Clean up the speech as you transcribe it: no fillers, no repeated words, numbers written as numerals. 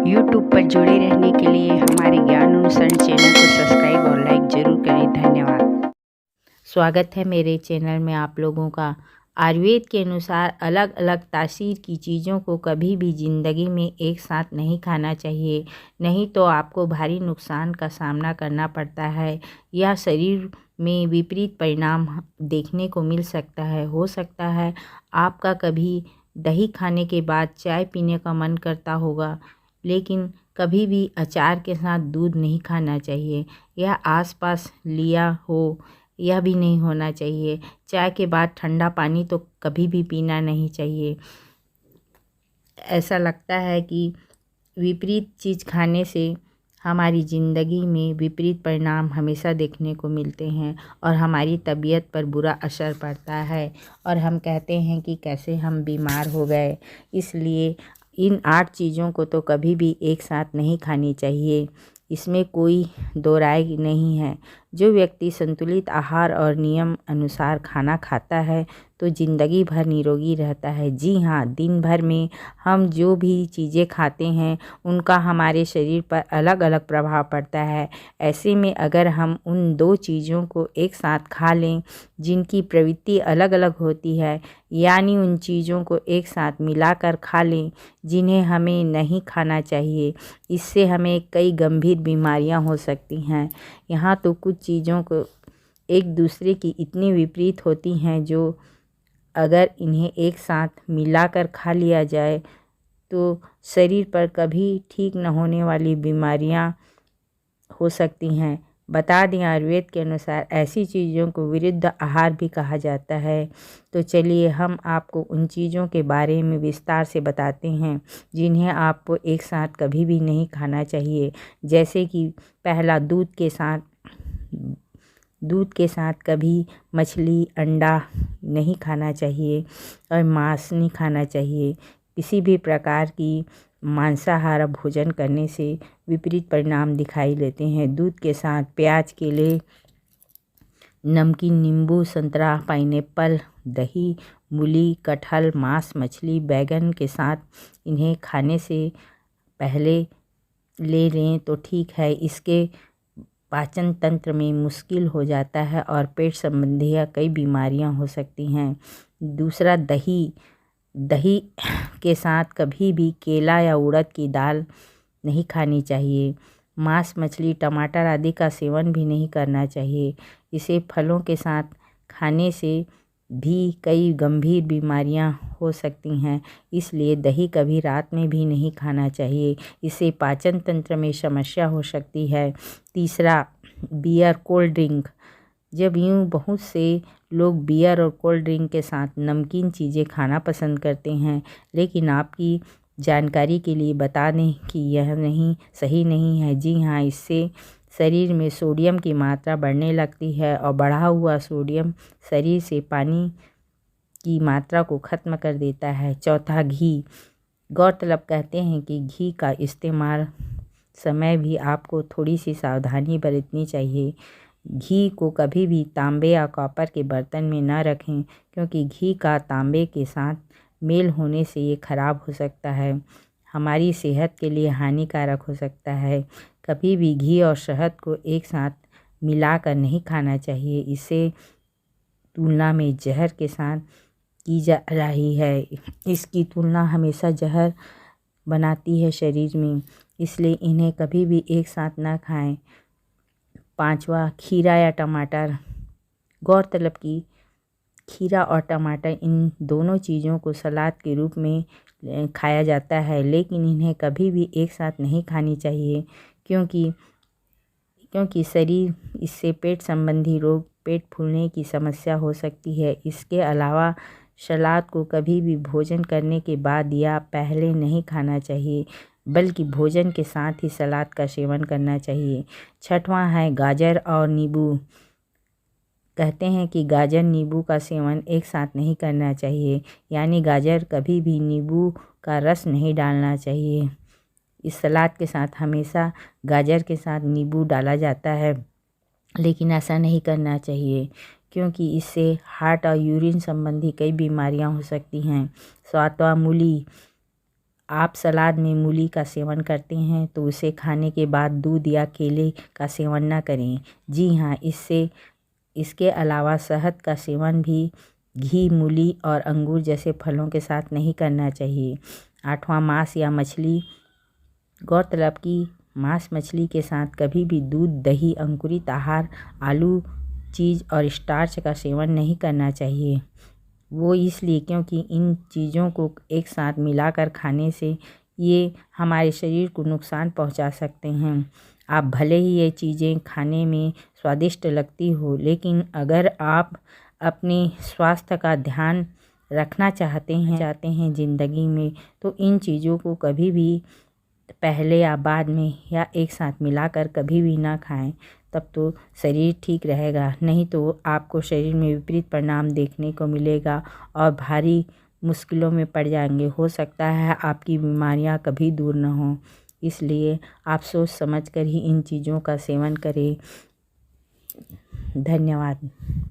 YouTube पर जुड़े रहने के लिए हमारे ज्ञान अनुसरण चैनल को सब्सक्राइब और लाइक ज़रूर करें। धन्यवाद। स्वागत है मेरे चैनल में आप लोगों का। आयुर्वेद के अनुसार अलग अलग तासीर की चीज़ों को कभी भी ज़िंदगी में एक साथ नहीं खाना चाहिए, नहीं तो आपको भारी नुकसान का सामना करना पड़ता है या शरीर में विपरीत परिणाम देखने को मिल सकता है। हो सकता है आपका कभी दही खाने के बाद चाय पीने का मन करता होगा, लेकिन कभी भी अचार के साथ दूध नहीं खाना चाहिए या आसपास लिया हो, यह भी नहीं होना चाहिए। चाय के बाद ठंडा पानी तो कभी भी पीना नहीं चाहिए। ऐसा लगता है कि विपरीत चीज़ खाने से हमारी ज़िंदगी में विपरीत परिणाम हमेशा देखने को मिलते हैं और हमारी तबीयत पर बुरा असर पड़ता है और हम कहते हैं कि कैसे हम बीमार हो गए। इसलिए इन 8 चीज़ों को तो कभी भी एक साथ नहीं खानी चाहिए, इसमें कोई दो राय नहीं है। जो व्यक्ति संतुलित आहार और नियम अनुसार खाना खाता है तो ज़िंदगी भर निरोगी रहता है। जी हाँ, दिन भर में हम जो भी चीज़ें खाते हैं उनका हमारे शरीर पर अलग अलग प्रभाव पड़ता है। ऐसे में अगर हम उन 2 चीज़ों को एक साथ खा लें जिनकी प्रवृत्ति अलग अलग होती है, यानी उन चीज़ों को एक साथ मिलाकर खा लें जिन्हें हमें नहीं खाना चाहिए, इससे हमें कई गंभीर बीमारियां हो सकती हैं। यहाँ तो कुछ चीज़ों को एक दूसरे की इतनी विपरीत होती हैं जो अगर इन्हें एक साथ मिलाकर खा लिया जाए तो शरीर पर कभी ठीक न होने वाली बीमारियां हो सकती हैं। बता दें, आयुर्वेद के अनुसार ऐसी चीज़ों को विरुद्ध आहार भी कहा जाता है। तो चलिए हम आपको उन चीज़ों के बारे में विस्तार से बताते हैं जिन्हें आपको एक साथ कभी भी नहीं खाना चाहिए। जैसे कि पहला, दूध के साथ कभी मछली अंडा नहीं खाना चाहिए और मांस नहीं खाना चाहिए। किसी भी प्रकार की मांसाहार भोजन करने से विपरीत परिणाम दिखाई देते हैं। दूध के साथ प्याज, केले, नमकीन, नींबू, संतरा, पाइनएप्पल, दही, मूली, कटहल, मांस, मछली, बैगन के साथ इन्हें खाने से पहले ले लें तो ठीक है। इसके पाचन तंत्र में मुश्किल हो जाता है और पेट संबंधी कई बीमारियां हो सकती हैं। दूसरा, दही के साथ कभी भी केला या उड़द की दाल नहीं खानी चाहिए। मांस, मछली, टमाटर आदि का सेवन भी नहीं करना चाहिए। इसे फलों के साथ खाने से भी कई गंभीर बीमारियां हो सकती हैं, इसलिए दही कभी रात में भी नहीं खाना चाहिए। इससे पाचन तंत्र में समस्या हो सकती है। तीसरा, बियर, कोल्ड ड्रिंक। जब यूँ बहुत से लोग बियर और कोल्ड ड्रिंक के साथ नमकीन चीज़ें खाना पसंद करते हैं, लेकिन आपकी जानकारी के लिए बता दें कि यह सही नहीं है। जी हाँ, इससे शरीर में सोडियम की मात्रा बढ़ने लगती है और बढ़ा हुआ सोडियम शरीर से पानी की मात्रा को ख़त्म कर देता है। चौथा, घी। गौरतलब कहते हैं कि घी का इस्तेमाल समय भी आपको थोड़ी सी सावधानी बरतनी चाहिए। घी को कभी भी तांबे या कॉपर के बर्तन में न रखें, क्योंकि घी का तांबे के साथ मेल होने से ये खराब हो सकता है, हमारी सेहत के लिए हानिकारक हो सकता है। कभी भी घी और शहद को एक साथ मिलाकर नहीं खाना चाहिए, इसे तुलना में जहर के साथ की जा रही है। इसकी तुलना हमेशा जहर बनाती है शरीर में, इसलिए इन्हें कभी भी एक साथ ना खाएं। पांचवा, खीरा या टमाटर। गौरतलब कि खीरा और टमाटर, इन दोनों चीज़ों को सलाद के रूप में खाया जाता है, लेकिन इन्हें कभी भी एक साथ नहीं खानी चाहिए, क्योंकि शरीर इससे पेट संबंधी रोग, पेट फूलने की समस्या हो सकती है। इसके अलावा सलाद को कभी भी भोजन करने के बाद या पहले नहीं खाना चाहिए, बल्कि भोजन के साथ ही सलाद का सेवन करना चाहिए। छठवां है गाजर और नींबू। कहते हैं कि गाजर नींबू का सेवन एक साथ नहीं करना चाहिए, यानी गाजर कभी भी नींबू का रस नहीं डालना चाहिए। इस सलाद के साथ हमेशा गाजर के साथ नींबू डाला जाता है, लेकिन ऐसा नहीं करना चाहिए, क्योंकि इससे हार्ट और यूरिन संबंधी कई बीमारियां हो सकती हैं। सातवां, मूली। आप सलाद में मूली का सेवन करते हैं तो उसे खाने के बाद दूध या केले का सेवन न करें। जी हाँ, इसके अलावा शहद का सेवन भी घी, मूली और अंगूर जैसे फलों के साथ नहीं करना चाहिए। 8वां, मांस या मछली। गौरतलब कि मांस मछली के साथ कभी भी दूध, दही, अंकुरित आहार, आलू, चीज़ और स्टार्च का सेवन नहीं करना चाहिए। वो इसलिए क्योंकि इन चीज़ों को एक साथ मिलाकर खाने से ये हमारे शरीर को नुकसान पहुंचा सकते हैं। आप भले ही ये चीज़ें खाने में स्वादिष्ट लगती हो, लेकिन अगर आप अपने स्वास्थ्य का ध्यान रखना चाहते हैं ज़िंदगी में, तो इन चीज़ों को कभी भी पहले या बाद में या एक साथ मिलाकर कभी भी ना खाएं। तब तो शरीर ठीक रहेगा, नहीं तो आपको शरीर में विपरीत परिणाम देखने को मिलेगा और भारी मुश्किलों में पड़ जाएंगे। हो सकता है आपकी बीमारियां कभी दूर ना हों। इसलिए आप सोच समझ कर ही इन चीज़ों का सेवन करें। धन्यवाद।